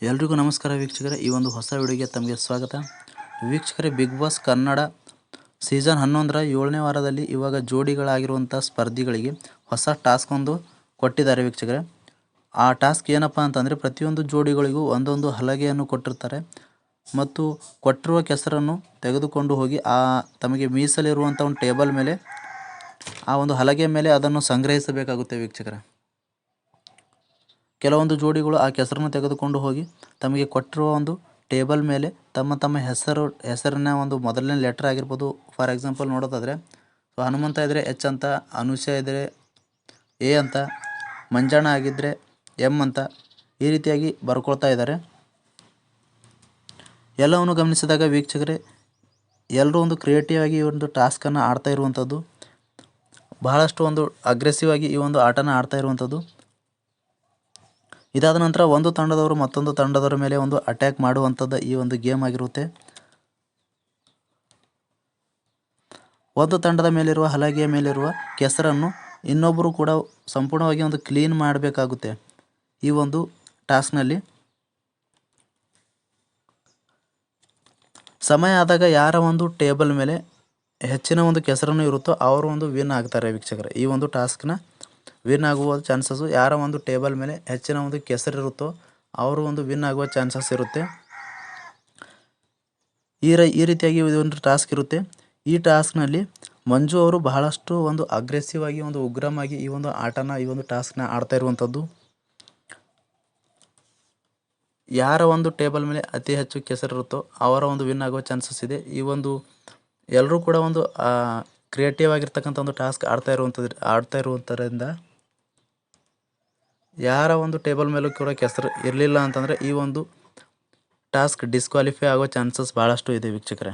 ಎಲ್ರಿಗೂ ನಮಸ್ಕಾರ ವೀಕ್ಷಕರೇ, ಈ ಒಂದು ಹೊಸ ವಿಡಿಯೋಗೆ ತಮಗೆ ಸ್ವಾಗತ. ವೀಕ್ಷಕರೇ, ಬಿಗ್ ಬಾಸ್ ಕನ್ನಡ ಸೀಸನ್ 11ರ 7ನೇ ವಾರದಲ್ಲಿ ಇವಾಗ ಜೋಡಿಗಳಾಗಿರುವಂಥ ಸ್ಪರ್ಧಿಗಳಿಗೆ ಹೊಸ ಟಾಸ್ಕ್ ಒಂದು ಕೊಟ್ಟಿದ್ದಾರೆ ವೀಕ್ಷಕರೇ. ಆ ಟಾಸ್ಕ್ ಏನಪ್ಪ ಅಂತಂದರೆ, ಪ್ರತಿಯೊಂದು ಜೋಡಿಗಳಿಗೂ ಒಂದೊಂದು ಹಲಗೆಯನ್ನು ಕೊಟ್ಟಿರ್ತಾರೆ ಮತ್ತು ಕೊಟ್ಟಿರುವ ಕೆಸರನ್ನು ತೆಗೆದುಕೊಂಡು ಹೋಗಿ ತಮಗೆ ಮೀಸಲಿರುವಂಥ ಒಂದು ಟೇಬಲ್ ಮೇಲೆ, ಆ ಒಂದು ಹಲಗೆ ಮೇಲೆ ಅದನ್ನು ಸಂಗ್ರಹಿಸಬೇಕಾಗುತ್ತೆ ವೀಕ್ಷಕರೇ. ಕೆಲವೊಂದು ಜೋಡಿಗಳು ಆ ಕೆಸರನ್ನು ತೆಗೆದುಕೊಂಡು ಹೋಗಿ ತಮಗೆ ಕೊಟ್ಟಿರುವ ಒಂದು ಟೇಬಲ್ ಮೇಲೆ ತಮ್ಮ ಹೆಸರಿನ ಒಂದು ಮೊದಲನೇ ಲೆಟರ್ ಆಗಿರ್ಬೋದು. ಫಾರ್ ಎಕ್ಸಾಂಪಲ್ ನೋಡೋದಾದರೆ, ಹನುಮಂತ ಇದ್ದರೆ ಎಚ್ ಅಂತ, ಅನುಷಾ ಇದ್ದರೆ ಎ ಅಂತ, ಮಂಜಣ್ಣ ಆಗಿದ್ದರೆ ಎಮ್ ಅಂತ, ಈ ರೀತಿಯಾಗಿ ಬರ್ಕೊಳ್ತಾ ಇದ್ದಾರೆ. ಎಲ್ಲವನ್ನು ಗಮನಿಸಿದಾಗ ವೀಕ್ಷಕರೇ, ಎಲ್ಲರೂ ಒಂದು ಕ್ರಿಯೇಟಿವ್ ಆಗಿ ಈ ಒಂದು ಟಾಸ್ಕನ್ನು ಆಡ್ತಾ ಇರುವಂಥದ್ದು, ಬಹಳಷ್ಟು ಒಂದು ಅಗ್ರೆಸಿವ್ ಆಗಿ ಈ ಒಂದು ಆಟನ ಆಡ್ತಾ ಇರುವಂಥದ್ದು. ಇದಾದ ನಂತರ ಒಂದು ತಂಡದವರು ಮತ್ತೊಂದು ತಂಡದವರ ಮೇಲೆ ಒಂದು ಅಟ್ಯಾಕ್ ಮಾಡುವಂಥದ್ದು ಈ ಒಂದು ಗೇಮ್ ಆಗಿರುತ್ತೆ. ಒಂದು ತಂಡದ ಮೇಲಿರುವ ಹಲಗೆಯ ಮೇಲಿರುವ ಕೆಸರನ್ನು ಇನ್ನೊಬ್ಬರು ಕೂಡ ಸಂಪೂರ್ಣವಾಗಿ ಒಂದು ಕ್ಲೀನ್ ಮಾಡಬೇಕಾಗುತ್ತೆ ಈ ಒಂದು ಟಾಸ್ಕ್ನಲ್ಲಿ. ಸಮಯ ಆದಾಗ ಯಾರ ಒಂದು ಟೇಬಲ್ ಮೇಲೆ ಹೆಚ್ಚಿನ ಒಂದು ಕೆಸರನ್ನು ಇರುತ್ತೋ ಅವರು ಒಂದು ವಿನ್ ಆಗ್ತಾರೆ ವೀಕ್ಷಕರೇ. ಈ ಒಂದು ಟಾಸ್ಕ್ನ ವಿನ್ ಆಗುವ ಚಾನ್ಸಸ್ಸು, ಯಾರ ಒಂದು ಟೇಬಲ್ ಮೇಲೆ ಹೆಚ್ಚಿನ ಒಂದು ಕೆಸರಿರುತ್ತೋ ಅವರು ಒಂದು ವಿನ್ ಆಗುವ ಚಾನ್ಸಸ್ ಇರುತ್ತೆ. ಈ ರೀತಿಯಾಗಿ ಒಂದು ಟಾಸ್ಕ್ ಇರುತ್ತೆ. ಈ ಟಾಸ್ಕ್ನಲ್ಲಿ ಮಂಜು ಅವರು ಬಹಳಷ್ಟು ಒಂದು ಅಗ್ರೆಸಿವ್ ಆಗಿ, ಒಂದು ಉಗ್ರಮಾಗಿ ಈ ಒಂದು ಆಟನ, ಈ ಒಂದು ಟಾಸ್ಕ್ನ ಆಡ್ತಾ ಇರುವಂಥದ್ದು. ಯಾರ ಒಂದು ಟೇಬಲ್ ಮೇಲೆ ಅತಿ ಹೆಚ್ಚು ಕೆಸರಿರುತ್ತೋ ಅವರ ಒಂದು ವಿನ್ ಆಗುವ ಚಾನ್ಸಸ್ ಇದೆ. ಈ ಒಂದು ಎಲ್ಲರೂ ಕೂಡ ಒಂದು ಕ್ರಿಯೇಟಿವ್ ಆಗಿರ್ತಕ್ಕಂಥ ಒಂದು ಟಾಸ್ಕ್ ಆಡ್ತಾ ಇರುವಂಥದ್ರಿಂದ ಯಾರ ಒಂದು ಟೇಬಲ್ ಮೇಲೂ ಕೂಡ ಕೆಸರು ಇರಲಿಲ್ಲ ಅಂತಂದರೆ ಈ ಒಂದು ಟಾಸ್ಕ್ ಡಿಸ್ಕ್ವಾಲಿಫೈ ಆಗೋ ಚಾನ್ಸಸ್ ಭಾಳಷ್ಟು ಇದೆ ವೀಕ್ಷಕರೇ.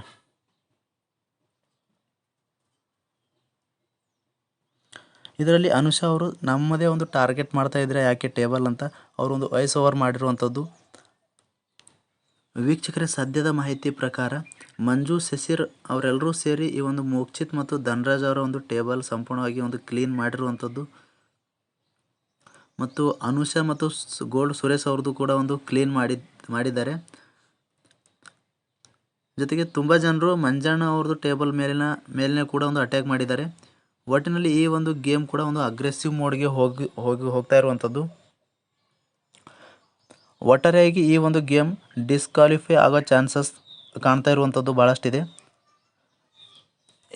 ಇದರಲ್ಲಿ ಅನುಷಾ ಅವರು ನಮ್ಮದೇ ಒಂದು ಟಾರ್ಗೆಟ್ ಮಾಡ್ತಾ ಇದ್ರೆ ಯಾಕೆ ಟೇಬಲ್ ಅಂತ ಅವರು ಒಂದು ವಾಯ್ಸ್ ಓವರ್ ಮಾಡಿರುವಂಥದ್ದು. ವೀಕ್ಷಕರೇ, ಸದ್ಯದ ಮಾಹಿತಿ ಪ್ರಕಾರ ಮಂಜು, ಶಶಿರ್ ಅವರೆಲ್ಲರೂ ಸೇರಿ ಈ ಒಂದು ಮೋಕ್ಷಿತ್ ಮತ್ತು ಧನರಾಜ್ ಅವರ ಒಂದು ಟೇಬಲ್ ಸಂಪೂರ್ಣವಾಗಿ ಒಂದು ಕ್ಲೀನ್ ಮಾಡಿರುವಂಥದ್ದು. ಮತ್ತು ಅನುಷಾ ಮತ್ತು ಗೋಲ್ಡ್ ಸುರೇಶ್ ಅವ್ರದ್ದು ಕೂಡ ಒಂದು ಕ್ಲೀನ್ ಮಾಡಿದ್ದಾರೆ. ಜೊತೆಗೆ ತುಂಬ ಜನರು ಮಂಜಣ್ಣ ಅವ್ರದ್ದು ಟೇಬಲ್ ಮೇಲಿನ ಕೂಡ ಒಂದು ಅಟ್ಯಾಕ್ ಮಾಡಿದ್ದಾರೆ. ಒಟ್ಟಿನಲ್ಲಿ ಈ ಒಂದು ಗೇಮ್ ಕೂಡ ಒಂದು ಅಗ್ರೆಸಿವ್ ಮೋಡ್ಗೆ ಹೋಗ್ತಾ ಇರುವಂಥದ್ದು. ಒಟ್ಟಾರೆಯಾಗಿ ಈ ಒಂದು ಗೇಮ್ ಡಿಸ್ಕ್ವಾಲಿಫೈ ಆಗೋ ಚಾನ್ಸಸ್ ಕಾಣ್ತಾ ಇರುವಂಥದ್ದು ಭಾಳಷ್ಟಿದೆ.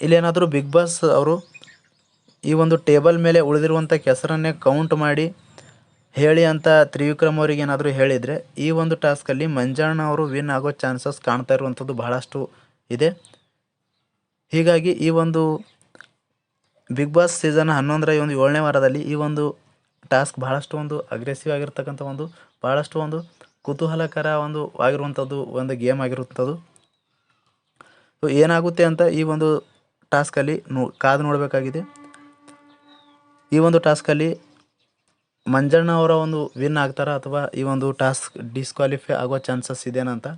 ಇಲ್ಲೇನಾದರೂ ಬಿಗ್ ಬಾಸ್ ಅವರು ಈ ಒಂದು ಟೇಬಲ್ ಮೇಲೆ ಉಳಿದಿರುವಂಥ ಕೆಸರನ್ನೇ ಕೌಂಟ್ ಮಾಡಿ ಹೇಳಿ ಅಂತ ತ್ರಿವಿಕ್ರಮ್ ಅವರಿಗೆ ಏನಾದರೂ ಹೇಳಿದರೆ ಈ ಒಂದು ಟಾಸ್ಕಲ್ಲಿ ಮಂಜಣ್ಣ ಅವರು ವಿನ್ ಆಗೋ ಚಾನ್ಸಸ್ ಕಾಣ್ತಾ ಇರುವಂಥದ್ದು ಬಹಳಷ್ಟು ಇದೆ. ಹೀಗಾಗಿ ಈ ಒಂದು ಬಿಗ್ ಬಾಸ್ ಸೀಸನ್ 11ರ ಈ ಒಂದು 7ನೇ ವಾರದಲ್ಲಿ ಈ ಒಂದು ಟಾಸ್ಕ್ ಬಹಳಷ್ಟು ಒಂದು ಅಗ್ರೆಸಿವ್ ಆಗಿರ್ತಕ್ಕಂಥ ಒಂದು ಬಹಳಷ್ಟು ಒಂದು ಕುತೂಹಲಕರ ಆಗಿರುವಂಥದ್ದು ಒಂದು ಗೇಮ್ ಆಗಿರುವಂಥದ್ದು. ಸೊ ಏನಾಗುತ್ತೆ ಅಂತ ಈ ಒಂದು ಟಾಸ್ಕಲ್ಲಿ ಕಾದು ನೋಡಬೇಕಾಗಿದೆ. ಈ ಒಂದು ಟಾಸ್ಕಲ್ಲಿ ಮಂಜಣ್ಣ ಅವರ ಒಂದು ವಿನ್ ಆಗ್ತಾರಾ ಅಥವಾ ಈ ಒಂದು ಟಾಸ್ಕ್ ಡಿಸ್ಕ್ವಾಲಿಫೈ ಆಗೋ ಚಾನ್ಸಸ್ ಇದೇನಂತ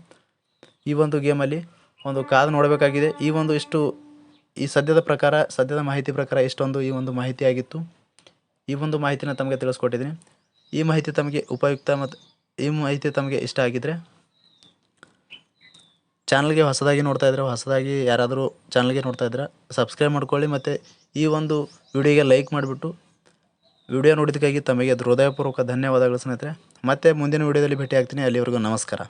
ಈ ಒಂದು ಗೇಮಲ್ಲಿ ಒಂದು ಕಾದು ನೋಡಬೇಕಾಗಿದೆ. ಈ ಸದ್ಯದ ಮಾಹಿತಿ ಪ್ರಕಾರ ಇಷ್ಟೊಂದು ಈ ಒಂದು ಮಾಹಿತಿ ಆಗಿತ್ತು. ಈ ಒಂದು ಮಾಹಿತಿನ ತಮಗೆ ತಿಳಿಸ್ಕೊಟ್ಟಿದ್ದೀನಿ. ಈ ಮಾಹಿತಿ ತಮಗೆ ಉಪಯುಕ್ತ ಮತ್ತು ಈ ಮಾಹಿತಿ ತಮಗೆ ಇಷ್ಟ ಆಗಿದ್ದರೆ ಚಾನಲ್ಗೆ ಹೊಸದಾಗಿ ಯಾರಾದರೂ ಚಾನಲ್ಗೆ ನೋಡ್ತಾ ಇದ್ರೆ ಸಬ್ಸ್ಕ್ರೈಬ್ ಮಾಡ್ಕೊಳ್ಳಿ. ಮತ್ತು ಈ ಒಂದು ವಿಡಿಯೋಗೆ ಲೈಕ್ ಮಾಡಿಬಿಟ್ಟು ವಿಡಿಯೋ ನೋಡಿದ್ದಕ್ಕಾಗಿ ತಮಗೆ ಹೃದಯಪೂರ್ವಕ ಧನ್ಯವಾದಗಳು ಸ್ನೇಹಿತರೆ. ಮತ್ತೆ ಮುಂದಿನ ವಿಡಿಯೋದಲ್ಲಿ ಭೇಟಿ ಆಗ್ತೀನಿ. ಅಲ್ಲಿವರೆಗೂ ನಮಸ್ಕಾರ.